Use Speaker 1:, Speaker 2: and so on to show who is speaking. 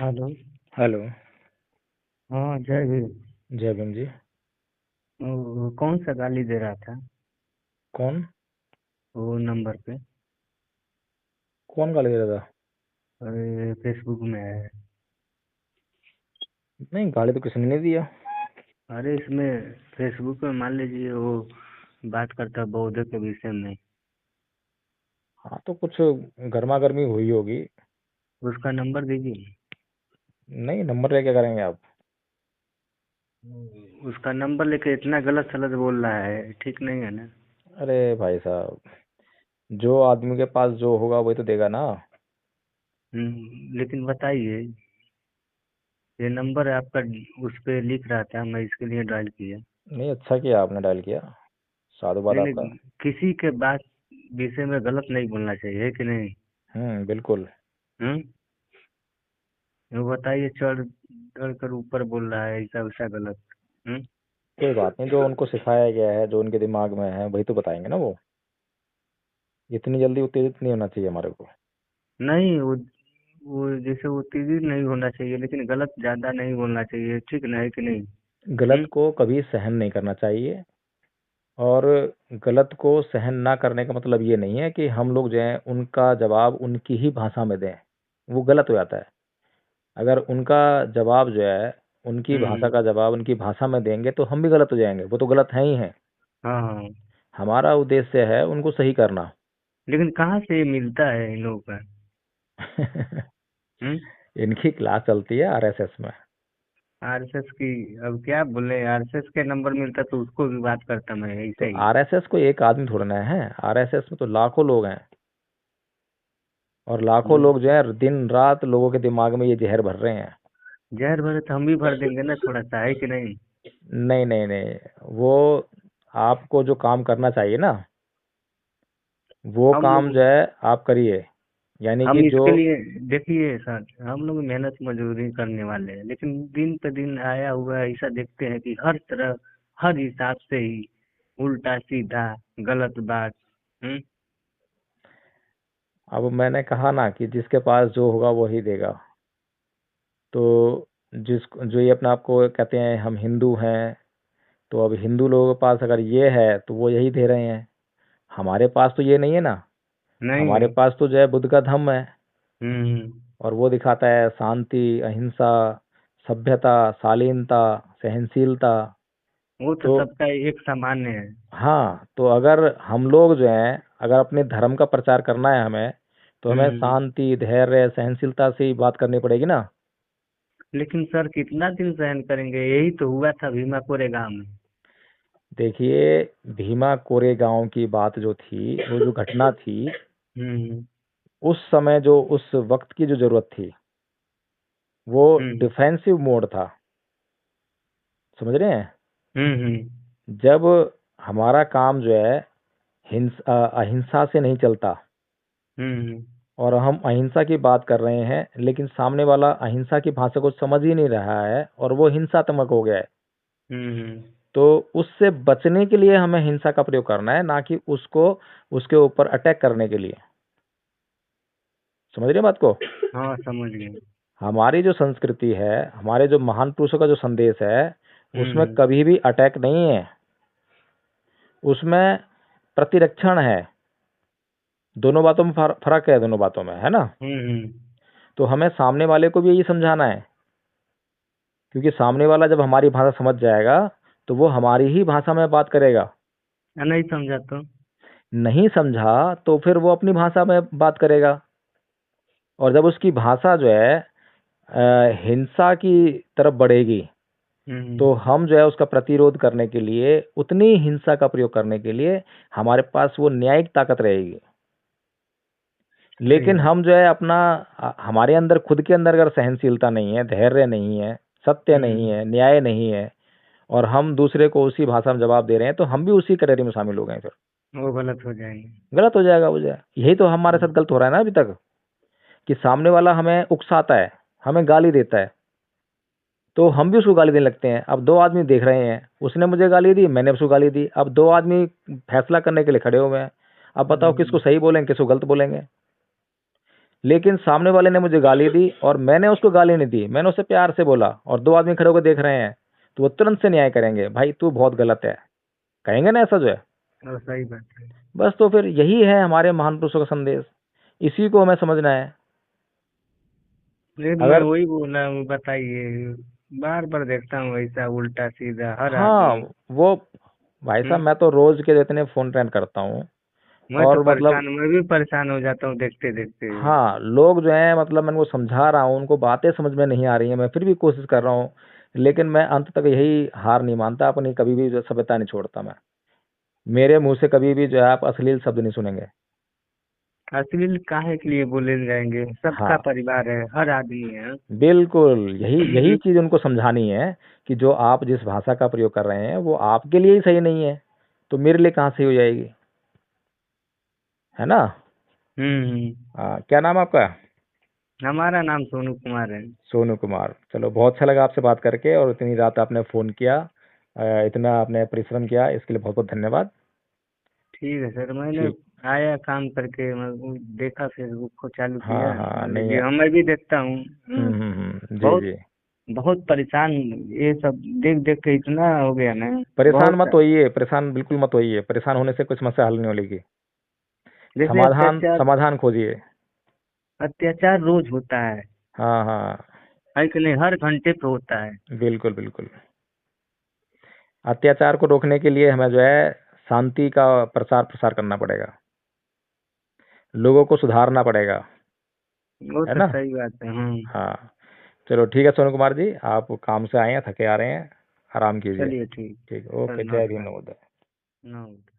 Speaker 1: Hello.
Speaker 2: Hello.
Speaker 1: हाँ, जय भीम।
Speaker 2: जय भीम जी।
Speaker 1: वो कौन सा गाली दे रहा था
Speaker 2: कौन?
Speaker 1: वो नंबर पे?
Speaker 2: कौन गाली दे रहा था?
Speaker 1: अरे फेसबुक में है।
Speaker 2: नहीं, गाली तो किसी ने नहीं दिया।
Speaker 1: अरे इसमें फेसबुक में मान लीजिए वो बात करता है बौद्ध के विषय में।
Speaker 2: हाँ, तो कुछ गर्मा गर्मी हुई होगी।
Speaker 1: उसका नंबर दीजिए।
Speaker 2: नहीं, नंबर लेके करेंगे आप?
Speaker 1: उसका नंबर लेके इतना गलत सलत बोल रहा है, ठीक नहीं है ना।
Speaker 2: अरे भाई साहब, जो आदमी के पास जो होगा वही तो देगा ना।
Speaker 1: लेकिन बताइए, ये नंबर आपका उस पे लिख रहा था, मैं इसके लिए डायल किया।
Speaker 2: नहीं, अच्छा किया आपने डायल किया। साधुवाद
Speaker 1: नहीं
Speaker 2: आपका।
Speaker 1: नहीं, किसी के बात विषय में गलत नहीं बोलना चाहिए, है कि नहीं?
Speaker 2: बिल्कुल।
Speaker 1: हम्म। वो बताइए, चढ़ चढ़ कर ऊपर बोल रहा है, ऐसा वैसा गलत। हम्म।
Speaker 2: कोई बात नहीं, जो उनको सिखाया गया है, जो उनके दिमाग में है वही तो बताएंगे ना वो। इतनी जल्दी उत्तेजित नहीं होना चाहिए हमारे को।
Speaker 1: नहीं, वो जैसे वो तेजी नहीं होना चाहिए, लेकिन गलत ज्यादा नहीं बोलना चाहिए, ठीक ना, है कि नहीं?
Speaker 2: गलत
Speaker 1: हम्म।
Speaker 2: को कभी सहन नहीं करना चाहिए। और गलत को सहन ना करने का मतलब ये नहीं है कि हम लोग जो है उनका जवाब उनकी ही भाषा में दें। वो गलत हो जाता है। अगर उनका जवाब जो है उनकी भाषा
Speaker 1: हम्म।
Speaker 2: का जवाब उनकी भाषा में देंगे तो हम भी गलत हो जाएंगे, वो तो गलत है ही है।
Speaker 1: हाँ हाँ।
Speaker 2: हमारा उद्देश्य है उनको सही करना।
Speaker 1: लेकिन कहाँ से ये मिलता है इन लोगों का? हम्म।
Speaker 2: इनकी क्लास चलती है आरएसएस में।
Speaker 1: आरएसएस की? अब क्या बोले, आरएसएस के नंबर मिलता तो उसको भी बात करता मैं
Speaker 2: तो
Speaker 1: ऐसे ही।
Speaker 2: आरएसएस को एक आदमी थोड़ा ना है, आरएसएस में तो लाखों लोग हैं। और लाखों
Speaker 1: हम्म।
Speaker 2: लोग जो है दिन रात लोगों के दिमाग में ये जहर भर रहे हैं।
Speaker 1: जहर भरे तो हम भी भर देंगे ना, थोड़ा सा, है कि नहीं?
Speaker 2: नहीं नहीं नहीं, वो आपको जो काम करना चाहिए ना वो
Speaker 1: हम
Speaker 2: काम
Speaker 1: लोग
Speaker 2: जो है आप करिए। यानी कि
Speaker 1: हम
Speaker 2: जो।
Speaker 1: इसके लिए, देखिए सर, हम लोग मेहनत मजदूरी करने वाले हैं, लेकिन दिन पे दिन आया हुआ ऐसा देखते हैं कि हर तरह, हर हिसाब से ही उल्टा सीधा गलत बात। हम्म।
Speaker 2: अब मैंने कहा ना कि जिसके पास जो होगा वो ही देगा। तो जिस जो ये अपने आप को कहते हैं हम हिंदू हैं, तो अब हिंदू लोगों के पास अगर ये है तो वो यही दे रहे हैं। हमारे पास तो ये नहीं है ना।
Speaker 1: नहीं
Speaker 2: हमारे
Speaker 1: नहीं।
Speaker 2: पास तो जो है बुद्ध का धम्म है।
Speaker 1: हम्म।
Speaker 2: और वो दिखाता है शांति, अहिंसा, सभ्यता, शालीनता, सहनशीलता।
Speaker 1: वो तो
Speaker 2: तो
Speaker 1: सबका एक सामान्य है।
Speaker 2: हाँ, तो अगर हम लोग जो हैं अगर अपने धर्म का प्रचार करना है हमें, तो हमें
Speaker 1: हम्म।
Speaker 2: शांति, धैर्य, सहनशीलता से ही बात करनी पड़ेगी ना।
Speaker 1: लेकिन सर कितना दिन सहन करेंगे? यही तो हुआ था भीमा कोरेगांव में।
Speaker 2: देखिए, भीमा कोरेगांव की बात जो थी, वो जो घटना थी,
Speaker 1: हम्म।
Speaker 2: उस समय जो उस वक्त की जो जरूरत थी वो
Speaker 1: हम्म।
Speaker 2: डिफेंसिव मोड था। समझ रहे हैं?
Speaker 1: हम्म।
Speaker 2: जब हमारा काम जो है अहिंसा से नहीं चलता,
Speaker 1: हम्म।
Speaker 2: और हम अहिंसा की बात कर रहे हैं लेकिन सामने वाला अहिंसा की भाषा को समझ ही नहीं रहा है और वो हिंसात्मक हो गया है,
Speaker 1: हम्म।
Speaker 2: तो उससे बचने के लिए हमें हिंसा का प्रयोग करना है, ना कि उसको उसके ऊपर अटैक करने के लिए। समझ रहे हैं बात को?
Speaker 1: हाँ, समझ गए।
Speaker 2: हमारी जो संस्कृति है, हमारे जो महान पुरुषों का जो संदेश है, उसमें
Speaker 1: हम्म।
Speaker 2: कभी भी अटैक नहीं है। उसमें प्रतिरक्षण है। दोनों बातों में फर्क है, दोनों बातों में है ना।
Speaker 1: हम्म।
Speaker 2: तो हमें सामने वाले को भी यही समझाना है, क्योंकि सामने वाला जब हमारी भाषा समझ जाएगा तो वो हमारी ही भाषा में बात करेगा।
Speaker 1: नहीं समझा तो?
Speaker 2: नहीं समझा तो फिर वो अपनी भाषा में बात करेगा। और जब उसकी भाषा जो है हिंसा की तरफ बढ़ेगी,
Speaker 1: हम्म।
Speaker 2: तो हम जो है उसका प्रतिरोध करने के लिए, उतनी हिंसा का प्रयोग करने के लिए हमारे पास वो न्यायिक ताकत रहेगी।
Speaker 1: सही
Speaker 2: लेकिन
Speaker 1: बात।
Speaker 2: हम जो है अपना हमारे अंदर, खुद के अंदर अगर सहनशीलता नहीं है, धैर्य नहीं है, सत्य नहीं
Speaker 1: हम्म।
Speaker 2: है, न्याय नहीं है, और हम दूसरे को उसी भाषा में जवाब दे रहे हैं, तो हम भी उसी कैटेगरी में शामिल हो गए फिर।
Speaker 1: वो गलत हो जाएंगे।
Speaker 2: गलत हो जाएगा वो जो है। यही तो हमारे साथ
Speaker 1: हम्म।
Speaker 2: गलत हो रहा है ना अभी तक, कि सामने वाला हमें उकसाता है, हमें गाली देता है, तो हम भी उसको गाली देने लगते हैं। अब दो आदमी देख रहे हैं, उसने मुझे गाली दी, मैंने उसको गाली दी, अब दो आदमी फैसला करने के लिए खड़े हुए हैं। अब बताओ किसको
Speaker 1: हम्म।
Speaker 2: सही बोलेंगे, किसको गलत बोलेंगे? लेकिन सामने वाले ने मुझे गाली दी और मैंने उसको गाली नहीं दी, मैंने उसे प्यार से बोला और दो आदमी खड़े होकर देख रहे हैं, तो वो तुरंत से न्याय करेंगे, भाई तू बहुत गलत है, कहेंगे ना ऐसा जो है।
Speaker 1: और सही बात है।
Speaker 2: बस तो फिर यही है हमारे महान पुरुषों का संदेश, इसी को हमें समझना है।
Speaker 1: लेकिन मैं
Speaker 2: अगर
Speaker 1: वही बोला हूँ, बताइए, बार बार देखता हूँ ऐसा उल्टा सीधा हर
Speaker 2: हाँ,
Speaker 1: आदमी।
Speaker 2: वो भाई साहब मैं तो रोज के इतने फोन अटेंड करता हूँ
Speaker 1: मैं तो
Speaker 2: और मतलब
Speaker 1: परेशान, मैं भी परेशान हो जाता हूँ देखते देखते।
Speaker 2: हाँ, लोग जो है मतलब मैं उनको समझा रहा हूँ, उनको बातें समझ में नहीं आ रही हैं, मैं फिर भी कोशिश कर रहा हूँ, लेकिन मैं अंत तक यही हार नहीं मानता, अपनी कभी भी जो सभ्यता नहीं छोड़ता मैं। मेरे मुंह से कभी भी जो है आप अश्लील शब्द नहीं सुनेंगे।
Speaker 1: अश्लील काहे के लिए बोले जाएंगे, सबका
Speaker 2: हाँ,
Speaker 1: परिवार है, हर आदमी है।
Speaker 2: बिल्कुल यही यही चीज उनको समझानी है कि जो आप जिस भाषा का प्रयोग कर रहे हैं वो आपके लिए ही सही नहीं है, तो मेरे लिए कहाँ सही हो जाएगी, है ना।
Speaker 1: हम्म।
Speaker 2: क्या नाम आपका?
Speaker 1: हमारा नाम सोनू कुमार है।
Speaker 2: सोनू कुमार। चलो, बहुत अच्छा लगा आपसे बात करके, और इतनी रात आपने फ़ोन किया, इतना आपने परिश्रम किया, इसके लिए बहुत बहुत धन्यवाद।
Speaker 1: ठीक है सर, मैंने
Speaker 2: ठीक।
Speaker 1: आया काम करके, मैं वो देखा, फेसबुक को चालू किया,
Speaker 2: हाँ हाँ,
Speaker 1: मान
Speaker 2: नहीं
Speaker 1: लीजिए
Speaker 2: है।
Speaker 1: हाँ, मैं भी देखता हूँ।
Speaker 2: जी
Speaker 1: बहुत
Speaker 2: जी।
Speaker 1: बहुत परेशान, ये सब देख देख के इतना हो गया ना।
Speaker 2: परेशान
Speaker 1: बहुत,
Speaker 2: मत होइए, परेशान बिल्कुल मत होइए, परेशान होने से कुछ समस्या हल नहीं होगी।
Speaker 1: जैसे
Speaker 2: समाधान
Speaker 1: अत्याचार,
Speaker 2: समाधान खोजिए।
Speaker 1: अत्याचार रोज होता
Speaker 2: हाँ हाँ,
Speaker 1: है कि नहीं, हर घंटे पे होता है।
Speaker 2: बिल्कुल बिल्कुल। अत्याचार को रोकने के लिए हमें जो है शांति का प्रचार प्रसार करना पड़ेगा, लोगों को सुधारना पड़ेगा,
Speaker 1: वो
Speaker 2: है
Speaker 1: तो
Speaker 2: ना।
Speaker 1: सही बात है।
Speaker 2: हाँ, चलो ठीक है सोनू कुमार जी, आप काम से आए हैं, थके आ रहे हैं, आराम कीजिए।
Speaker 1: चलिए ठीक।
Speaker 2: ठीक,
Speaker 1: सर
Speaker 2: ओके, जय भीम,
Speaker 1: नमस्कार।
Speaker 2: नमोदय।
Speaker 1: नमस्कार।